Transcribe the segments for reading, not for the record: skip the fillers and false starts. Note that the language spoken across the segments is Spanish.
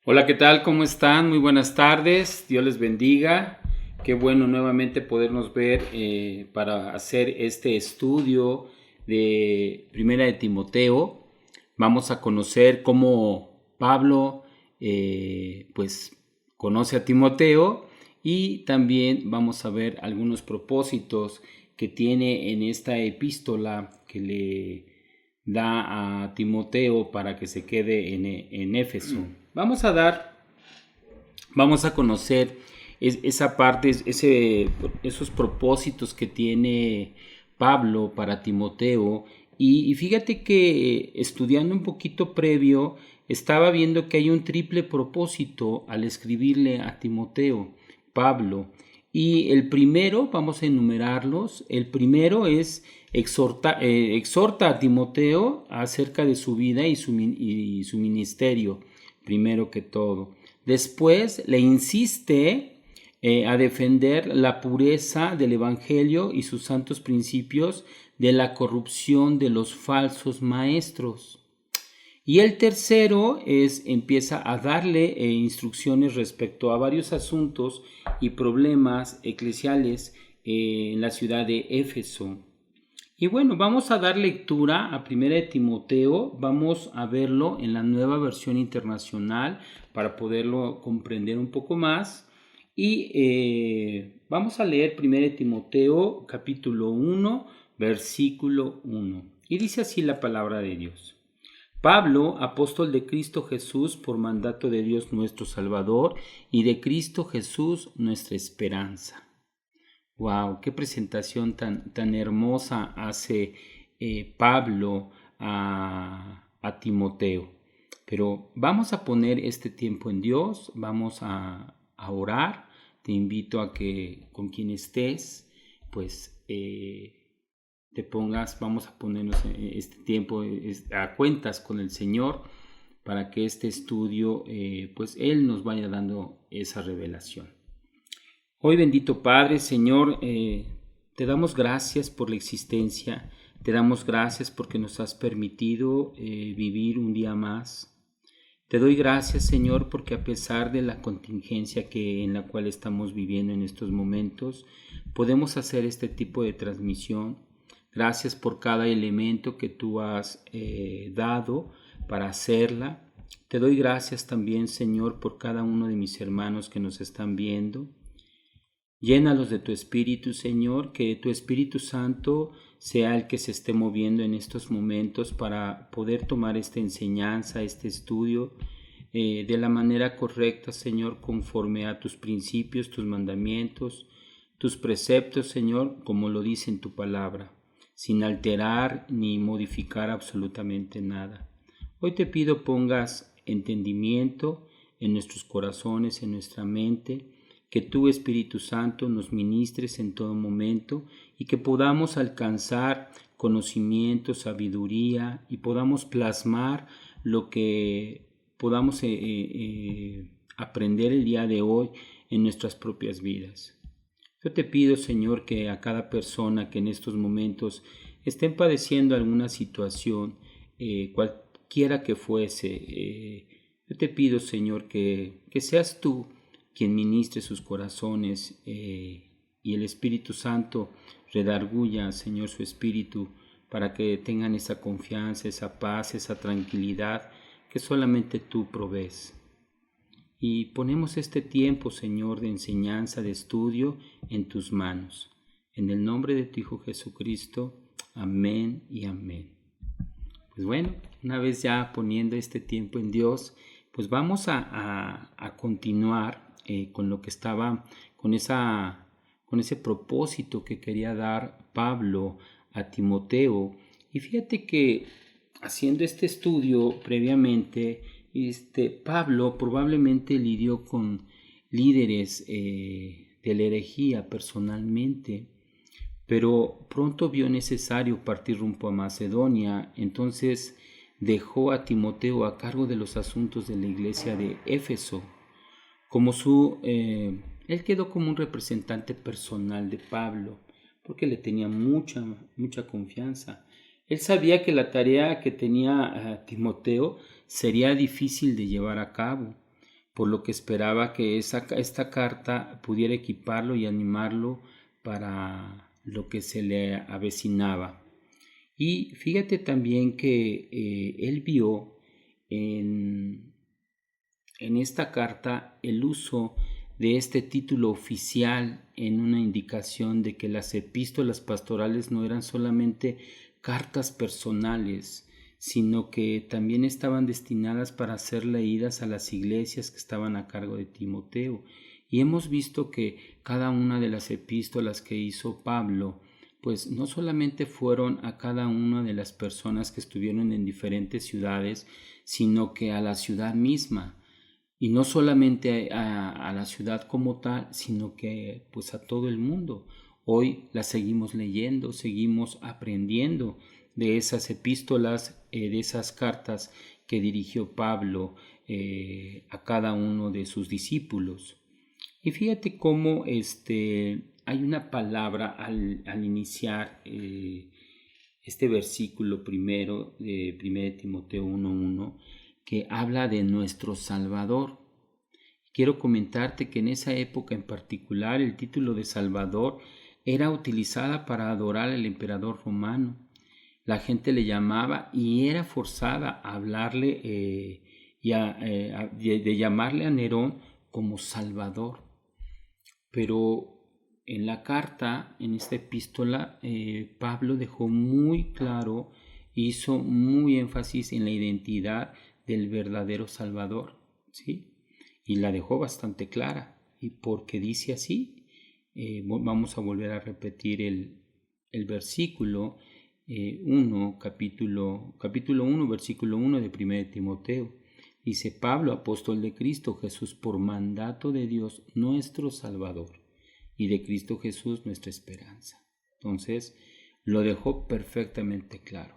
Hola, ¿qué tal? ¿Cómo están? Muy buenas tardes. Dios les bendiga. Qué bueno nuevamente podernos ver para hacer este estudio de Primera de Timoteo. Vamos a conocer cómo Pablo pues conoce a Timoteo y también vamos a ver algunos propósitos que tiene en esta epístola que le da a Timoteo para que se quede en Éfeso. Vamos a conocer esa parte, esos propósitos que tiene Pablo para Timoteo. Y fíjate que estudiando un poquito previo, estaba viendo que hay un triple propósito al escribirle a Timoteo, Pablo. Y el primero, vamos a enumerarlos, el primero es exhorta a Timoteo acerca de su vida y su ministerio, primero que todo. Después le insiste a defender la pureza del Evangelio y sus santos principios de la corrupción de los falsos maestros. Y el tercero empieza a darle instrucciones respecto a varios asuntos y problemas eclesiales en la ciudad de Éfeso. Y bueno, vamos a dar lectura a 1 de Timoteo, vamos a verlo en la nueva versión internacional para poderlo comprender un poco más. Y vamos a leer 1 de Timoteo capítulo 1, versículo 1. Y dice así la palabra de Dios. Pablo, apóstol de Cristo Jesús por mandato de Dios nuestro Salvador y de Cristo Jesús nuestra esperanza. Wow, qué presentación tan hermosa hace Pablo a Timoteo. Pero vamos a poner este tiempo en Dios, vamos a orar. Te invito a que con quien estés, pues te pongas, vamos a ponernos este tiempo a cuentas con el Señor para que este estudio, pues Él nos vaya dando esa revelación. Hoy, bendito Padre, Señor, te damos gracias por la existencia, te damos gracias porque nos has permitido vivir un día más. Te doy gracias, Señor, porque a pesar de la contingencia en la cual estamos viviendo en estos momentos, podemos hacer este tipo de transmisión. Gracias por cada elemento que tú has dado para hacerla. Te doy gracias también, Señor, por cada uno de mis hermanos que nos están viendo. Llénalos de tu Espíritu, Señor, que tu Espíritu Santo sea el que se esté moviendo en estos momentos para poder tomar esta enseñanza, este estudio, de la manera correcta, Señor, conforme a tus principios, tus mandamientos, tus preceptos, Señor, como lo dice en tu palabra, sin alterar ni modificar absolutamente nada. Hoy te pido pongas entendimiento en nuestros corazones, en nuestra mente, que tú, Espíritu Santo, nos ministres en todo momento y que podamos alcanzar conocimiento, sabiduría y podamos plasmar lo que podamos aprender el día de hoy en nuestras propias vidas. Yo te pido, Señor, que a cada persona que en estos momentos estén padeciendo alguna situación, cualquiera que fuese, yo te pido, Señor, que seas tú quien ministre sus corazones y el Espíritu Santo redarguya, Señor, su espíritu para que tengan esa confianza, esa paz, esa tranquilidad que solamente tú provees. Y ponemos este tiempo, Señor, de enseñanza, de estudio en tus manos. En el nombre de tu Hijo Jesucristo, amén y amén. Pues bueno, una vez ya poniendo este tiempo en Dios, pues vamos a continuar con lo que estaba, con ese propósito que quería dar Pablo a Timoteo. Y fíjate que haciendo este estudio previamente, Pablo probablemente lidió con líderes de la herejía personalmente, pero pronto vio necesario partir rumbo a Macedonia, entonces dejó a Timoteo a cargo de los asuntos de la iglesia de Éfeso. Él quedó como un representante personal de Pablo, porque le tenía mucha confianza. Él sabía que la tarea que tenía Timoteo sería difícil de llevar a cabo, por lo que esperaba que esta carta pudiera equiparlo y animarlo para lo que se le avecinaba. Y fíjate también que él vio en esta carta el uso de este título oficial en una indicación de que las epístolas pastorales no eran solamente cartas personales, sino que también estaban destinadas para ser leídas a las iglesias que estaban a cargo de Timoteo. Y hemos visto que cada una de las epístolas que hizo Pablo, pues no solamente fueron a cada una de las personas que estuvieron en diferentes ciudades, sino que a la ciudad misma. Y no solamente a la ciudad como tal, sino que pues a todo el mundo. Hoy la seguimos leyendo, seguimos aprendiendo de esas epístolas, de esas cartas que dirigió Pablo a cada uno de sus discípulos. Y fíjate cómo hay una palabra al iniciar este versículo primero de 1 Timoteo 1:1 que habla de nuestro Salvador. Quiero comentarte que en esa época en particular el título de Salvador era utilizada para adorar al emperador romano. La gente le llamaba y era forzada a hablarle de llamarle a Nerón como Salvador. Pero en la carta, en esta epístola, Pablo dejó muy claro, hizo muy énfasis en la identidad del verdadero Salvador, ¿sí? Y la dejó bastante clara. Y porque dice así, vamos a volver a repetir el versículo 1, capítulo 1, versículo 1 de 1 Timoteo. Dice: Pablo, apóstol de Cristo Jesús, por mandato de Dios nuestro Salvador, y de Cristo Jesús nuestra esperanza. Entonces, lo dejó perfectamente claro.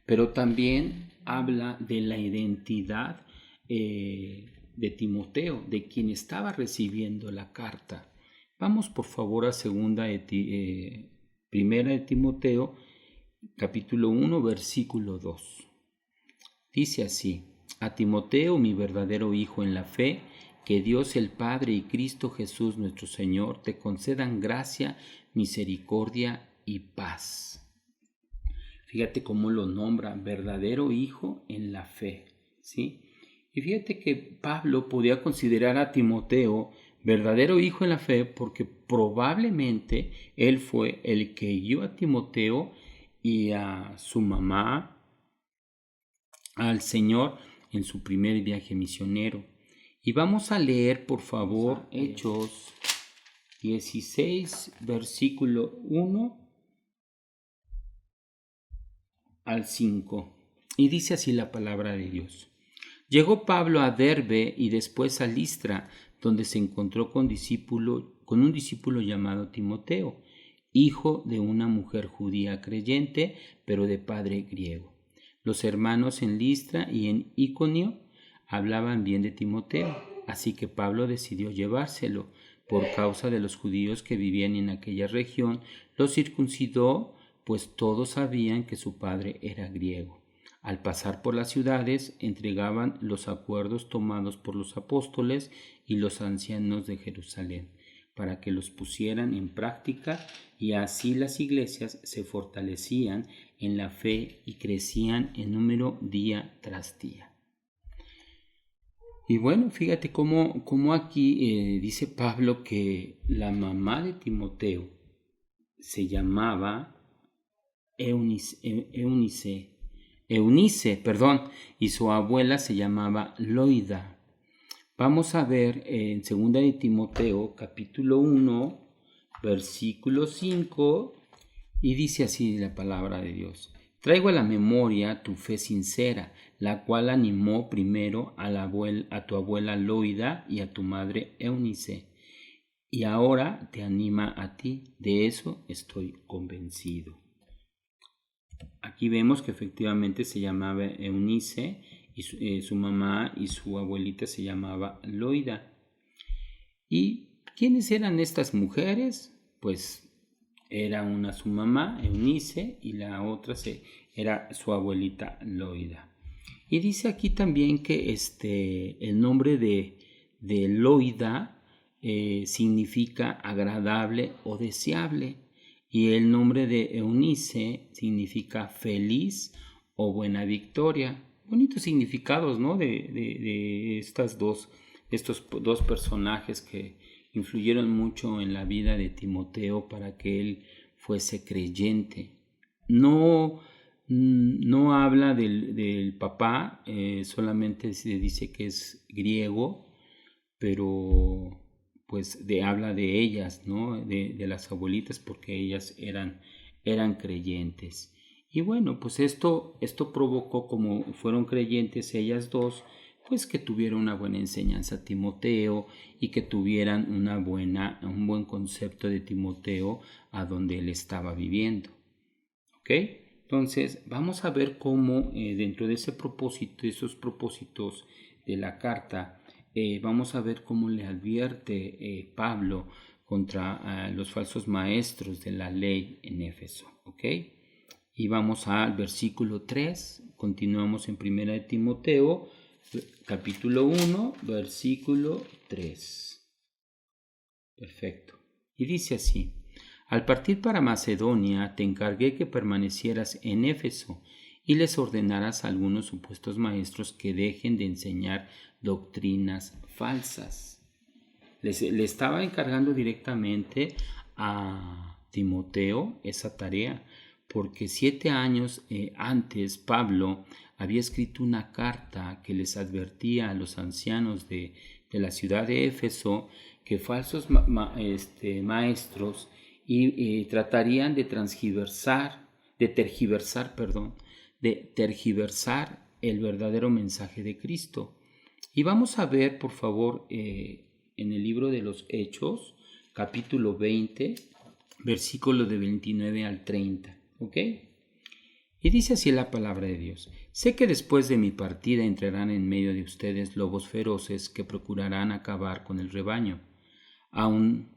Pero también habla de la identidad de Timoteo, de quien estaba recibiendo la carta. Vamos por favor a primera de Timoteo, capítulo 1, versículo 2. Dice así: a Timoteo, mi verdadero hijo en la fe, que Dios el Padre y Cristo Jesús nuestro Señor te concedan gracia, misericordia y paz. Fíjate cómo lo nombra, verdadero hijo en la fe, ¿sí? Y fíjate que Pablo podía considerar a Timoteo verdadero hijo en la fe porque probablemente él fue el que guió a Timoteo y a su mamá al Señor en su primer viaje misionero. Y vamos a leer, por favor, Hechos 16, versículo 1 al 5. Y dice así la palabra de Dios. Llegó Pablo a Derbe y después a Listra, donde se encontró con un discípulo llamado Timoteo, hijo de una mujer judía creyente, pero de padre griego. Los hermanos en Listra y en Iconio hablaban bien de Timoteo, así que Pablo decidió llevárselo. Por causa de los judíos que vivían en aquella región, los circuncidó, pues todos sabían que su padre era griego. Al pasar por las ciudades, entregaban los acuerdos tomados por los apóstoles y los ancianos de Jerusalén, para que los pusieran en práctica, y así las iglesias se fortalecían en la fe y crecían en número día tras día. Y bueno, fíjate cómo aquí dice Pablo que la mamá de Timoteo se llamaba Eunice, y su abuela se llamaba Loida. Vamos a ver en 2 de Timoteo, capítulo 1, versículo 5, y dice así la palabra de Dios. Traigo a la memoria tu fe sincera, la cual animó primero a tu abuela Loida y a tu madre Eunice, y ahora te anima a ti. De eso estoy convencido. Aquí vemos que efectivamente se llamaba Eunice y su mamá y su abuelita se llamaba Loida. ¿Y quiénes eran estas mujeres? Pues era una su mamá, Eunice, y la otra era su abuelita Loida. Y dice aquí también que el nombre de de loida significa agradable o deseable, y el nombre de Eunice significa feliz o buena victoria. Bonitos significados, ¿no? De estos dos personajes que influyeron mucho en la vida de Timoteo para que él fuese creyente. No habla del papá, solamente se dice que es griego, pero pues habla de ellas, ¿no? De las abuelitas, porque ellas eran creyentes. Y bueno, pues esto provocó, como fueron creyentes ellas dos, pues que tuviera una buena enseñanza a Timoteo y que tuvieran un buen concepto de Timoteo a donde él estaba viviendo. ¿Ok? Entonces, vamos a ver cómo dentro de esos propósitos de la carta, vamos a ver cómo le advierte Pablo contra los falsos maestros de la ley en Éfeso. ¿Ok? Y vamos al versículo 3, continuamos en 1 de Timoteo, capítulo 1, versículo 3. Perfecto. Y dice así: al partir para Macedonia te encargué que permanecieras en Éfeso y les ordenaras a algunos supuestos maestros que dejen de enseñar doctrinas falsas. Le estaba encargando directamente a Timoteo esa tarea, porque 7 años antes Pablo había escrito una carta que les advertía a los ancianos de la ciudad de Éfeso que falsos maestros tratarían de tergiversar el verdadero mensaje de Cristo. Y vamos a ver, por favor, en el libro de los Hechos, capítulo 20, versículo de 29 al 30. ¿Ok? Y dice así la palabra de Dios: sé que después de mi partida entrarán en medio de ustedes lobos feroces que procurarán acabar con el rebaño. Aún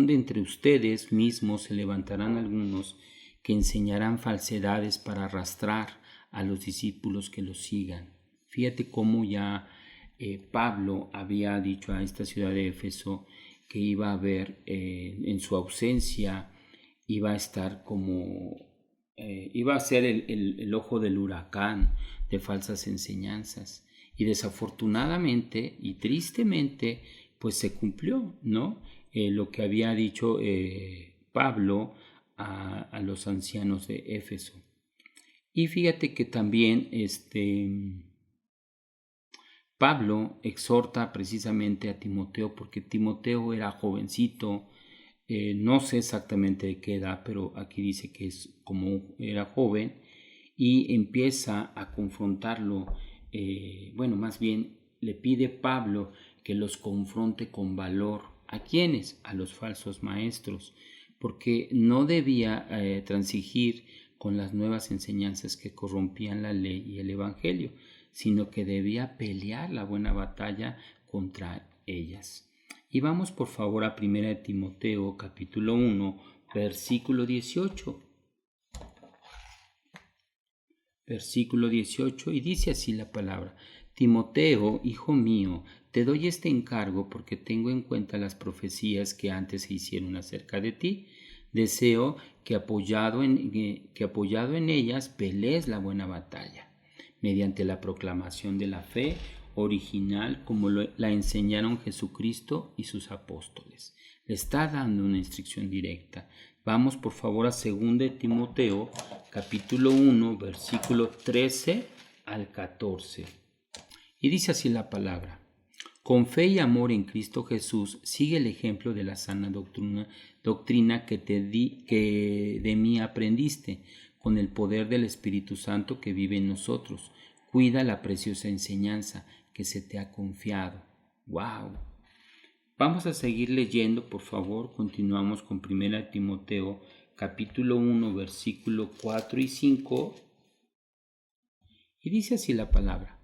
de entre ustedes mismos se levantarán algunos que enseñarán falsedades para arrastrar a los discípulos que los sigan. Fíjate cómo ya Pablo había dicho a esta ciudad de Éfeso que iba a haber, en su ausencia, iba a estar iba a ser el ojo del huracán de falsas enseñanzas. Y desafortunadamente y tristemente, pues se cumplió, ¿no? Lo que había dicho Pablo a los ancianos de Éfeso. Y fíjate que también Pablo exhorta precisamente a Timoteo, porque Timoteo era jovencito, no sé exactamente de qué edad, pero aquí dice que es como era joven, y empieza a confrontarlo, más bien le pide Pablo que los confronte con valor. ¿A quiénes? A los falsos maestros, porque no debía transigir con las nuevas enseñanzas que corrompían la ley y el evangelio, sino que debía pelear la buena batalla contra ellas. Y vamos por favor a 1 Timoteo capítulo 1, versículo 18. Versículo 18, y dice así la palabra: Timoteo, hijo mío, te doy este encargo porque tengo en cuenta las profecías que antes se hicieron acerca de ti. Deseo que apoyado en ellas pelees la buena batalla, mediante la proclamación de la fe original como la enseñaron Jesucristo y sus apóstoles. Le está dando una instrucción directa. Vamos por favor a 2 Timoteo capítulo 1 versículo 13 al 14. Y dice así la palabra: con fe y amor en Cristo Jesús sigue el ejemplo de la sana doctrina que de mí aprendiste, con el poder del Espíritu Santo que vive en nosotros. Cuida la preciosa enseñanza que se te ha confiado. ¡Wow! Vamos a seguir leyendo, por favor. Continuamos con 1 Timoteo capítulo 1 versículo 4 y 5. Y dice así la palabra: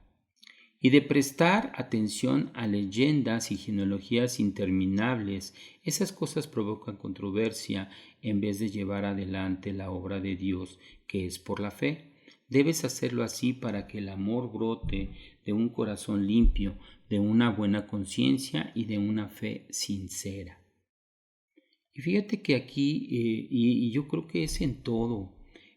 y de prestar atención a leyendas y genealogías interminables. Esas cosas provocan controversia en vez de llevar adelante la obra de Dios, que es por la fe. Debes hacerlo así para que el amor brote de un corazón limpio, de una buena conciencia y de una fe sincera. Y fíjate que aquí, y yo creo que es en todo,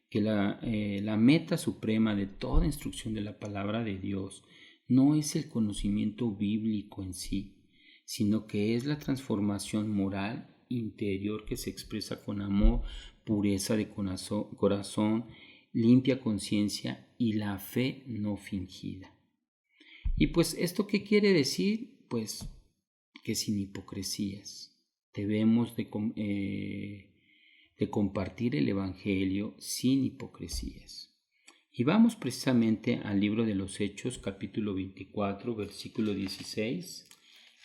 que la meta suprema de toda instrucción de la palabra de Dios no es el conocimiento bíblico en sí, sino que es la transformación moral interior que se expresa con amor, pureza de corazón, limpia conciencia y la fe no fingida. Y pues, ¿esto qué quiere decir? Pues que sin hipocresías debemos de compartir el Evangelio sin hipocresías. Y vamos precisamente al libro de los Hechos, capítulo 24, versículo 16,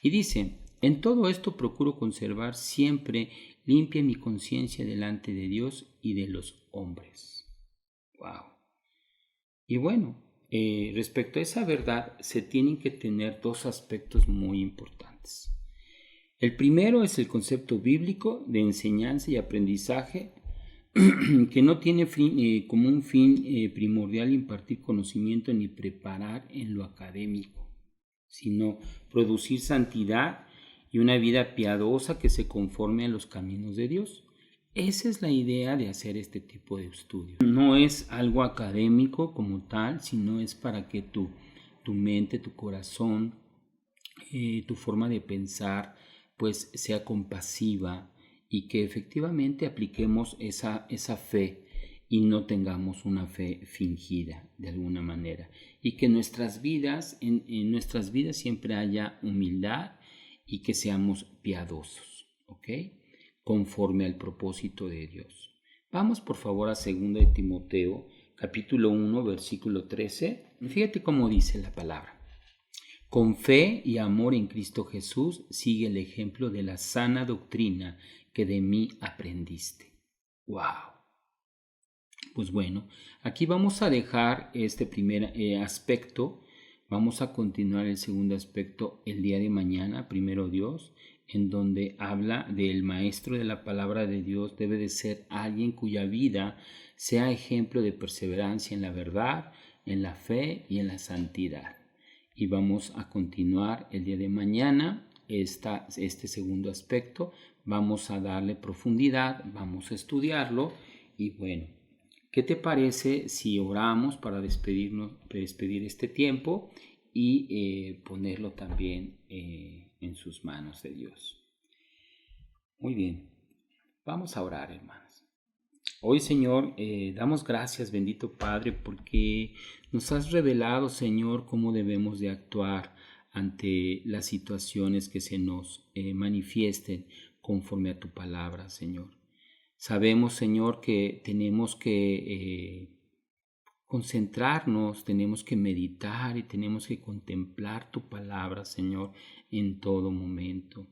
y dice: en todo esto procuro conservar siempre limpia mi conciencia delante de Dios y de los hombres. ¡Wow! Y bueno, respecto a esa verdad se tienen que tener dos aspectos muy importantes. El primero es el concepto bíblico de enseñanza y aprendizaje que no tiene como un fin primordial impartir conocimiento ni preparar en lo académico, sino producir santidad y una vida piadosa que se conforme a los caminos de Dios. Esa es la idea de hacer este tipo de estudios. No es algo académico como tal, sino es para que tu mente, tu corazón, tu forma de pensar, pues sea compasiva y que efectivamente apliquemos esa fe y no tengamos una fe fingida de alguna manera, y que en nuestras vidas siempre haya humildad y que seamos piadosos, ¿ok? Conforme al propósito de Dios. Vamos por favor a 2 de Timoteo, capítulo 1, versículo 13. Fíjate cómo dice la palabra. Con fe y amor en Cristo Jesús sigue el ejemplo de la sana doctrina que de mí aprendiste. ¡Wow! Pues bueno, aquí vamos a dejar este primer aspecto. Vamos a continuar el segundo aspecto el día de mañana, primero Dios, en donde habla del maestro de la palabra de Dios debe de ser alguien cuya vida sea ejemplo de perseverancia en la verdad, en la fe y en la santidad. Y vamos a continuar el día de mañana este segundo aspecto. Vamos a darle profundidad, vamos a estudiarlo y bueno, ¿qué te parece si oramos para despedir este tiempo y ponerlo también en sus manos de Dios? Muy bien, vamos a orar, hermanos. Hoy, Señor, damos gracias, bendito Padre, porque nos has revelado, Señor, cómo debemos de actuar ante las situaciones que se nos manifiesten conforme a tu palabra, Señor. Sabemos, Señor, que tenemos que concentrarnos, tenemos que meditar y tenemos que contemplar tu palabra, Señor, en todo momento.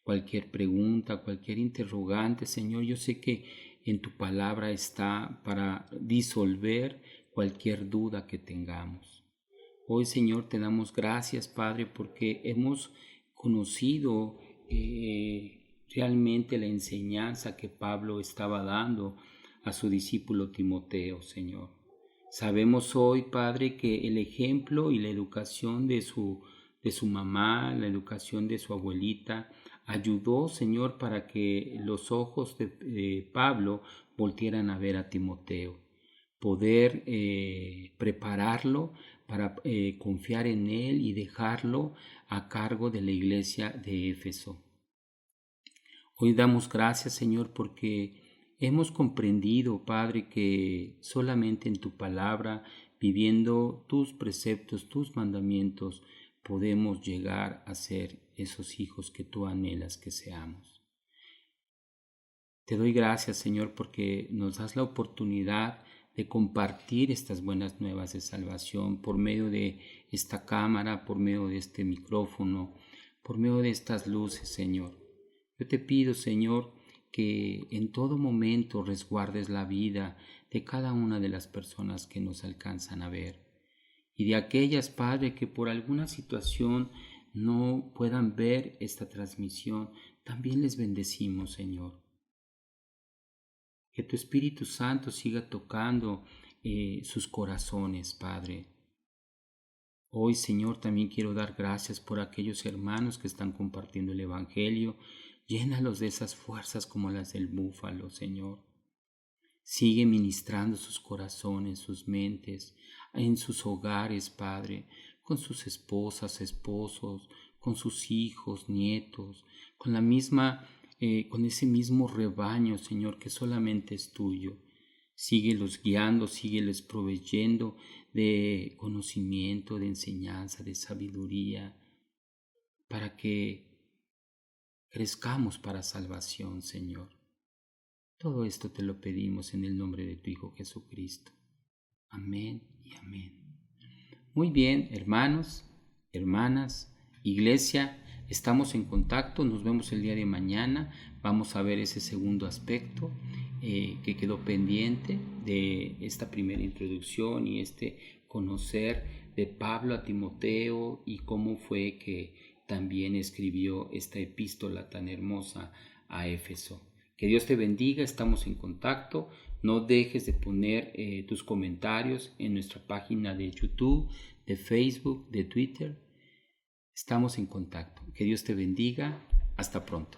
Cualquier pregunta, cualquier interrogante, Señor, yo sé que en tu palabra está para disolver cualquier duda que tengamos. Hoy, Señor, te damos gracias, Padre, porque hemos conocido realmente la enseñanza que Pablo estaba dando a su discípulo Timoteo, Señor. Sabemos hoy, Padre, que el ejemplo y la educación de su mamá, la educación de su abuelita, ayudó, Señor, para que los ojos de Pablo voltieran a ver a Timoteo, poder prepararlo para confiar en él y dejarlo a cargo de la iglesia de Éfeso. Hoy damos gracias, Señor, porque hemos comprendido, Padre, que solamente en tu palabra, viviendo tus preceptos, tus mandamientos, podemos llegar a ser esos hijos que tú anhelas que seamos. Te doy gracias, Señor, porque nos das la oportunidad de compartir estas buenas nuevas de salvación por medio de esta cámara, por medio de este micrófono, por medio de estas luces, Señor. Yo te pido, Señor, que en todo momento resguardes la vida de cada una de las personas que nos alcanzan a ver y de aquellas, Padre, que por alguna situación no puedan ver esta transmisión, también les bendecimos, Señor. Que tu Espíritu Santo siga tocando sus corazones, Padre. Hoy, Señor, también quiero dar gracias por aquellos hermanos que están compartiendo el Evangelio. Llénalos de esas fuerzas como las del búfalo, Señor. Sigue ministrando sus corazones, sus mentes, en sus hogares, Padre, con sus esposas, esposos, con sus hijos, nietos, con con ese mismo rebaño, Señor, que solamente es tuyo. Síguelos guiando, sígueles proveyendo de conocimiento, de enseñanza, de sabiduría, para que crezcamos para salvación, Señor. Todo esto te lo pedimos en el nombre de tu Hijo Jesucristo. Amén y amén. Muy bien, hermanos, hermanas, iglesia, estamos en contacto, nos vemos el día de mañana, vamos a ver ese segundo aspecto que quedó pendiente de esta primera introducción y conocer de Pablo a Timoteo y cómo fue que también escribió esta epístola tan hermosa a Éfeso. Que Dios te bendiga, estamos en contacto. No dejes de poner tus comentarios en nuestra página de YouTube, de Facebook, de Twitter. Estamos en contacto. Que Dios te bendiga. Hasta pronto.